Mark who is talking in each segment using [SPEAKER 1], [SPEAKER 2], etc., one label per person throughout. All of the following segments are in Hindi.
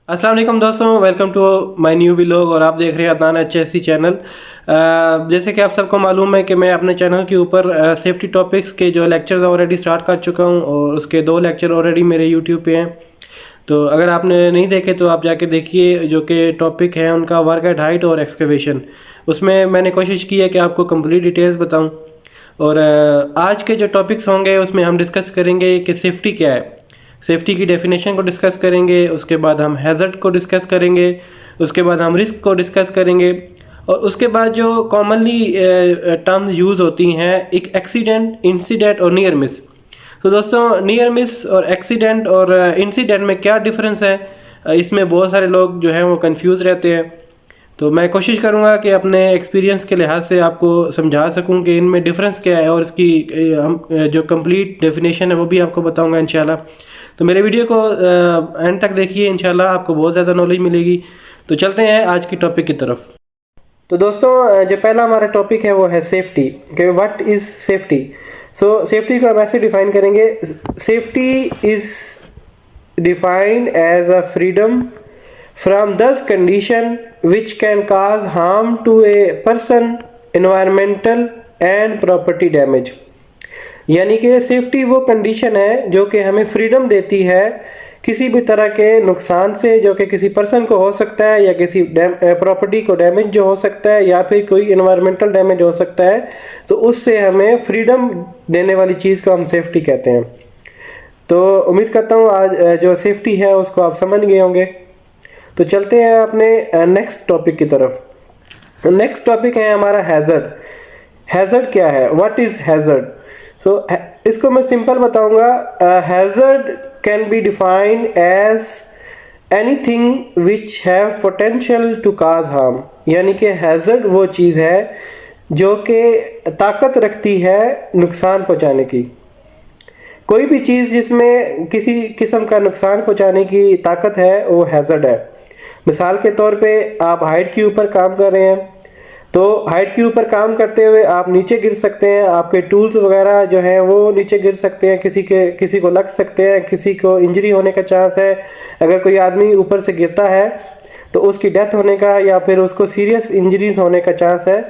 [SPEAKER 1] अस्सलाम वालेकुम दोस्तों, welcome to my new vlog. और आप देख रहे हैं अदनान HSC चैनल। जैसे कि आप सबको मालूम है कि मैं अपने चैनल के ऊपर सेफ्टी टॉपिक्स के जो लेक्चर्स ऑलरेडी स्टार्ट कर चुका हूं और उसके 2 लेक्चर ऑलरेडी मेरे यूट्यूब पे हैं। तो अगर आपने नहीं देखे तो आप जाके देखिए। जो कि टॉपिक है उनका वर्क एट हाइट और एक्सकवेशन। उसमें मैंने कोशिश की है कि आपको कंप्लीट डिटेल्स बताऊं। और आज के जो टॉपिक्स होंगे उसमें हम डिस्कस करेंगे कि सेफ्टी क्या है, सेफ्टी की डेफिनेशन को डिस्कस करेंगे। उसके बाद हम हैज़र्ड को डिस्कस करेंगे। उसके बाद हम रिस्क को डिस्कस करेंगे। और उसके बाद जो कॉमनली टर्म्स यूज़ होती हैं, एक एक्सीडेंट, इंसिडेंट और नियर मिस। तो दोस्तों, नियर मिस और एक्सीडेंट और इंसिडेंट में क्या डिफरेंस है, इसमें बहुत सारे लोग जो हैं वो कंफ्यूज रहते हैं। तो मैं कोशिश करूंगा कि अपने एक्सपीरियंस के लिहाज से आपको समझा सकूं कि इनमें डिफरेंस क्या है, और इसकी जो कंप्लीट डेफिनेशन है वो भी आपको बताऊंगा इंशाल्लाह। तो मेरे वीडियो को एंड तक देखिए, इंशाल्लाह आपको बहुत ज़्यादा नॉलेज मिलेगी। तो चलते हैं आज की टॉपिक की तरफ। तो दोस्तों, जो पहला हमारा टॉपिक है वो है सेफ्टी। कि what is safety. So safety को हम ऐसे डिफाइन करेंगे। Safety is defined as a freedom from those condition which can cause harm to a person, environmental and property damage। यानी कि सेफ्टी वो कंडीशन है जो कि हमें फ्रीडम देती है किसी भी तरह के नुकसान से, जो कि किसी पर्सन को हो सकता है या किसी प्रॉपर्टी को डैमेज जो हो सकता है या फिर कोई इन्वायरमेंटल डैमेज हो सकता है। तो उससे हमें फ्रीडम देने वाली चीज़ को हम सेफ्टी कहते हैं। तो उम्मीद करता हूँ आज जो सेफ्टी है उसको आप समझ गए होंगे। तो चलते हैं अपने नेक्स्ट टॉपिक की तरफ। नेक्स्ट टॉपिक है हमारा हैज़र्ड। हैज़र्ड क्या है, व्हाट इज़ हैज़र्ड। सो इसको मैं सिंपल बताऊंगा। Hazard can be defined as anything which have potential to cause harm. यानी कि हैज़र्ड वो चीज़ है जो कि ताकत रखती है नुकसान पहुंचाने की। कोई भी चीज़ जिसमें किसी किस्म का नुकसान पहुंचाने की ताकत है वो हैज़र्ड है। मिसाल के तौर पे आप हाइट के ऊपर काम कर रहे हैं, तो हाइट के ऊपर काम करते हुए आप नीचे गिर सकते हैं। आपके टूल्स वगैरह जो हैं वो नीचे गिर सकते हैं, किसी को लग सकते हैं, किसी को इंजरी होने का चांस है। अगर कोई आदमी ऊपर से गिरता है तो उसकी डेथ होने का या फिर उसको सीरियस इंजरीज होने का चांस है।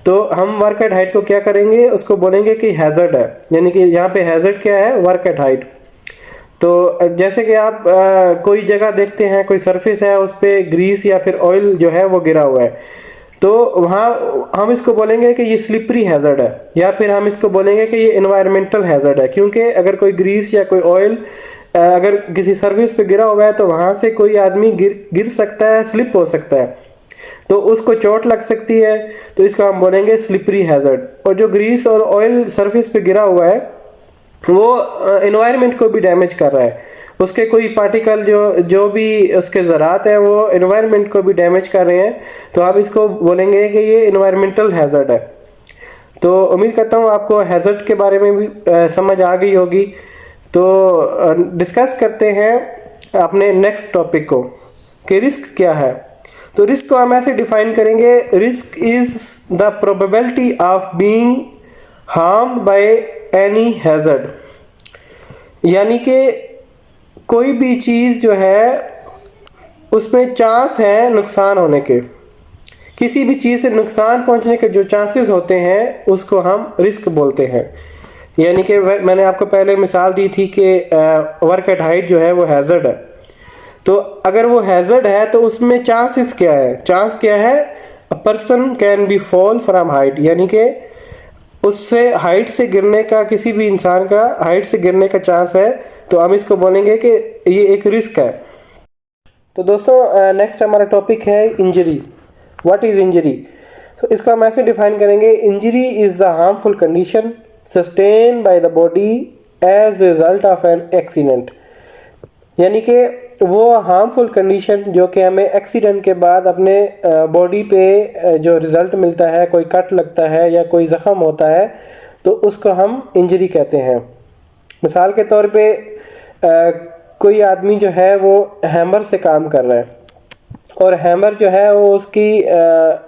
[SPEAKER 1] तो हम वर्क एट हाइट को क्या करेंगे, उसको बोलेंगे कि हैज़र्ड है। यानी कि यहाँ पे हैज़र्ड क्या है, वर्क एट हाइट। तो जैसे कि आप कोई जगह देखते हैं, कोई सरफेस है, उस पर ग्रीस या फिर ऑयल जो है वो गिरा हुआ है, तो वहाँ हम इसको बोलेंगे कि ये स्लिपरी हैज़र्ड है, या फिर हम इसको बोलेंगे कि ये इन्वायरमेंटल हैज़र्ड है। क्योंकि अगर कोई ग्रीस या कोई ऑयल अगर किसी सरफेस पे गिरा हुआ है तो वहाँ से कोई आदमी गिर सकता है, स्लिप हो सकता है, तो उसको चोट लग सकती है। तो इसका हम बोलेंगे स्लिपरी हैज़र्ड। और जो ग्रीस और ऑयल सरफेस पे गिरा हुआ है वो एनवायरनमेंट को भी डैमेज कर रहा है। उसके कोई पार्टिकल जो भी उसके ज़रात हैं वो एनवायरनमेंट को भी डैमेज कर रहे हैं। तो आप इसको बोलेंगे कि ये एनवायरमेंटल हैज़र्ड है। तो उम्मीद करता हूँ आपको हैज़र्ड के बारे में भी समझ आ गई होगी। तो डिस्कस करते हैं अपने नेक्स्ट टॉपिक को कि रिस्क क्या है। तो रिस्क को हम ऐसे डिफाइन करेंगे। Risk is the probability of being harmed by any hazard. यानी कि कोई भी चीज़ जो है उसमें चांस है नुकसान होने के। किसी भी चीज़ से नुकसान पहुंचने के जो चांसेस होते हैं उसको हम रिस्क बोलते हैं। यानी कि मैंने आपको पहले मिसाल दी थी कि वर्क एट हाइट जो है वो हैज़र्ड है। तो अगर वो हैज़र्ड है तो उसमें चांसेस क्या है, चांस क्या है, a person can be fall from height. यानी कि उससे हाइट से गिरने का, किसी भी इंसान का हाइट से गिरने का चांस है। तो हम इसको बोलेंगे कि ये एक रिस्क है। तो दोस्तों, नेक्स्ट हमारा टॉपिक है इंजरी। What is injury. तो इसको हम ऐसे डिफाइन करेंगे। Injury is the harmful condition sustain by the body as result of an accident. यानी कि वो हार्मफुल कंडीशन जो कि हमें एक्सीडेंट के बाद अपने बॉडी पे जो रिज़ल्ट मिलता है, कोई कट लगता है या कोई ज़ख़म होता है, तो उसको हम इंजरी कहते हैं। मिसाल के तौर पे कोई आदमी जो है वो हैमर से काम कर रहा है और हैमर जो है वो उसकी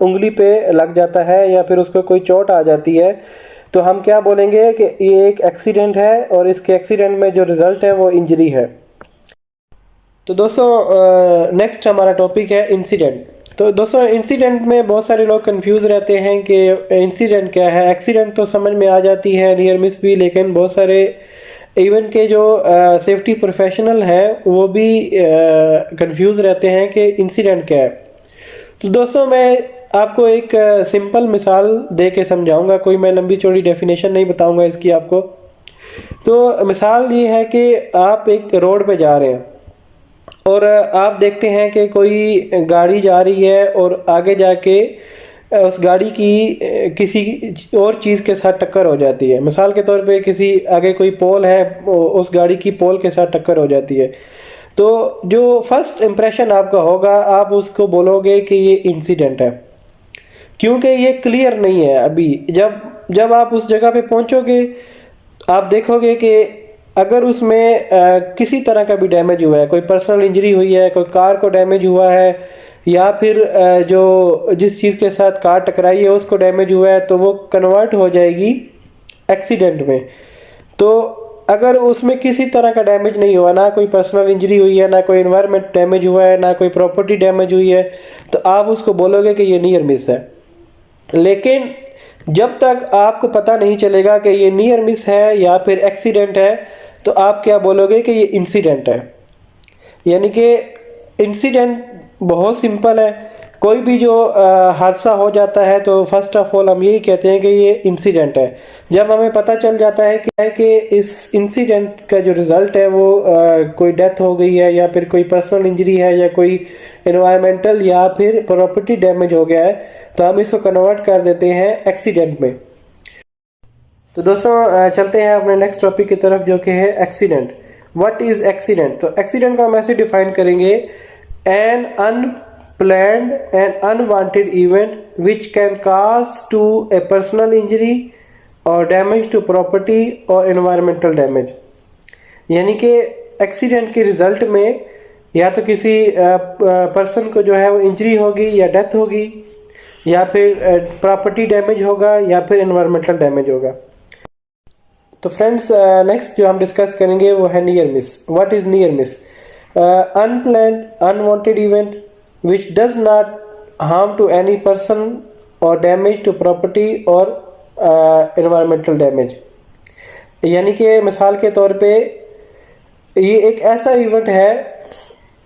[SPEAKER 1] उंगली पे लग जाता है या फिर उसको कोई चोट आ जाती है। तो हम क्या बोलेंगे कि ये एक एक्सीडेंट है और इसके एक्सीडेंट में जो रिज़ल्ट है वो इंजरी है। तो दोस्तों नेक्स्ट हमारा टॉपिक है इंसिडेंट। तो दोस्तों इंसिडेंट में बहुत सारे लोग कंफ्यूज रहते हैं कि इंसिडेंट क्या है। एक्सीडेंट तो समझ में आ जाती है, नियर मिस भी, लेकिन बहुत सारे इवन के जो सेफ्टी प्रोफेशनल हैं वो भी कंफ्यूज रहते हैं कि इंसिडेंट क्या है। तो दोस्तों मैं आपको एक सिंपल मिसाल दे के समझाऊंगा, कोई मैं लंबी चौड़ी डेफिनेशन नहीं बताऊंगा इसकी आपको। तो मिसाल ये है कि आप एक रोड पे जा रहे हैं और आप देखते हैं कि कोई गाड़ी जा रही है और आगे जाके उस गाड़ी की किसी और चीज़ के साथ टक्कर हो जाती है। मिसाल के तौर पे किसी आगे कोई पोल है, उस गाड़ी की पोल के साथ टक्कर हो जाती है। तो जो फर्स्ट इम्प्रेशन आपका होगा, आप उसको बोलोगे कि ये इंसिडेंट है, क्योंकि ये क्लियर नहीं है। अभी जब जब आप उस जगह पे पहुंचोगे आप देखोगे कि अगर उसमें किसी तरह का भी डैमेज हुआ है, कोई पर्सनल इंजरी हुई है, कोई कार को डैमेज हुआ है, या फिर जो जिस चीज़ के साथ कार टकराई है उसको डैमेज हुआ है, तो वो कन्वर्ट हो जाएगी एक्सीडेंट में। तो अगर उसमें किसी तरह का डैमेज नहीं हुआ, ना कोई पर्सनल इंजरी हुई है, ना कोई इन्वायरमेंट डैमेज हुआ है, ना कोई प्रॉपर्टी डैमेज हुई है, तो आप उसको बोलोगे कि ये नियर मिस है। लेकिन जब तक आपको पता नहीं चलेगा कि ये नियर मिस है या फिर एक्सीडेंट है, तो आप क्या बोलोगे कि ये इंसिडेंट है। यानी कि इंसिडेंट बहुत सिंपल है। कोई भी जो हादसा हो जाता है तो फर्स्ट ऑफ ऑल हम यही कहते हैं कि ये इंसिडेंट है। जब हमें पता चल जाता है कि इस इंसिडेंट का जो रिज़ल्ट है वो कोई डेथ हो गई है, या फिर कोई पर्सनल इंजरी है, या कोई एनवायरमेंटल या फिर प्रॉपर्टी डैमेज हो गया है, तो हम इसको कन्वर्ट कर देते हैं एक्सीडेंट में। तो दोस्तों चलते हैं अपने नेक्स्ट टॉपिक की तरफ, जो कि है एक्सीडेंट। What is accident? तो एक्सीडेंट को हम ऐसे डिफाइन करेंगे, an unplanned and unwanted event which can cause to a personal injury और डैमेज टू प्रॉपर्टी और एनवायरमेंटल डैमेज। यानी कि एक्सीडेंट के रिजल्ट में या तो किसी पर्सन को जो है वो इंजरी होगी या डेथ होगी, या फिर प्रॉपर्टी डैमेज होगा, या फिर एनवायरमेंटल डैमेज होगा। तो फ्रेंड्स नेक्स्ट जो हम डिस्कस करेंगे वो है near miss. What is near miss? Unplanned unwanted event which does not harm to any person और डैमेज टू प्रॉपर्टी और एनवायरमेंटल डैमेज। यानी कि मिसाल के तौर पे ये एक ऐसा इवेंट है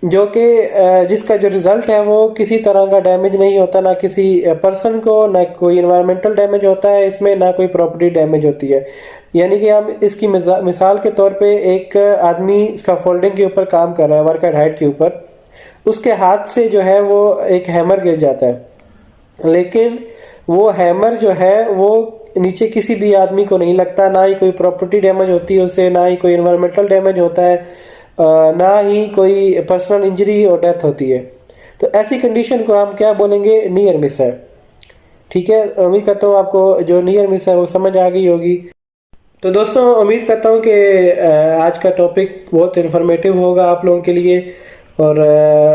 [SPEAKER 1] जो कि जिसका जो रिजल्ट है वो किसी तरह का डैमेज नहीं होता, ना किसी पर्सन को, ना कोई एनवायरमेंटल डैमेज होता है इसमें, ना कोई प्रॉपर्टी डैमेज होती है। यानी कि हम इसकी मिसाल के तौर पे एक आदमी स्कैफोल्डिंग के ऊपर काम कर रहा है, वर्क एट हाइट के ऊपर, उसके हाथ से जो है वो एक हैमर गिर जाता है, लेकिन वो हैमर जो है वो नीचे किसी भी आदमी को नहीं लगता, ना ही कोई प्रॉपर्टी डैमेज होती है उससे, ना ही कोई एनवायरमेंटल डैमेज होता है, ना ही कोई पर्सनल इंजरी और डेथ होती है। तो ऐसी कंडीशन को हम क्या बोलेंगे? नियर मिस है। ठीक है, उम्मीद करता हूँ आपको जो नियर मिस है वो समझ आ गई होगी। तो दोस्तों उम्मीद करता हूँ कि आज का टॉपिक बहुत इन्फॉर्मेटिव होगा आप लोगों के लिए, और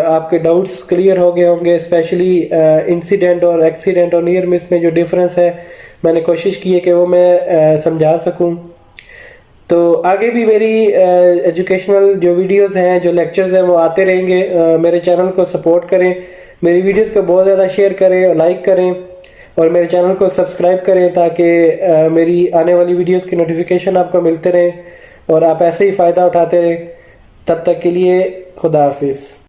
[SPEAKER 1] आपके डाउट्स क्लियर हो गए होंगे। स्पेशली इंसिडेंट और एक्सीडेंट और नियर मिस में जो डिफरेंस है मैंने कोशिश की है कि वो मैं समझा सकूं। तो आगे भी मेरी एजुकेशनल जो वीडियोस हैं, जो लेक्चर्स हैं, वो आते रहेंगे। मेरे चैनल को सपोर्ट करें, मेरी वीडियोस को बहुत ज़्यादा शेयर करें, लाइक करें, और मेरे चैनल को सब्सक्राइब करें ताकि मेरी आने वाली वीडियोस की नोटिफिकेशन आपको मिलते रहें और आप ऐसे ही फ़ायदा उठाते रहें। तब तक के लिए खुदा हाफिज़।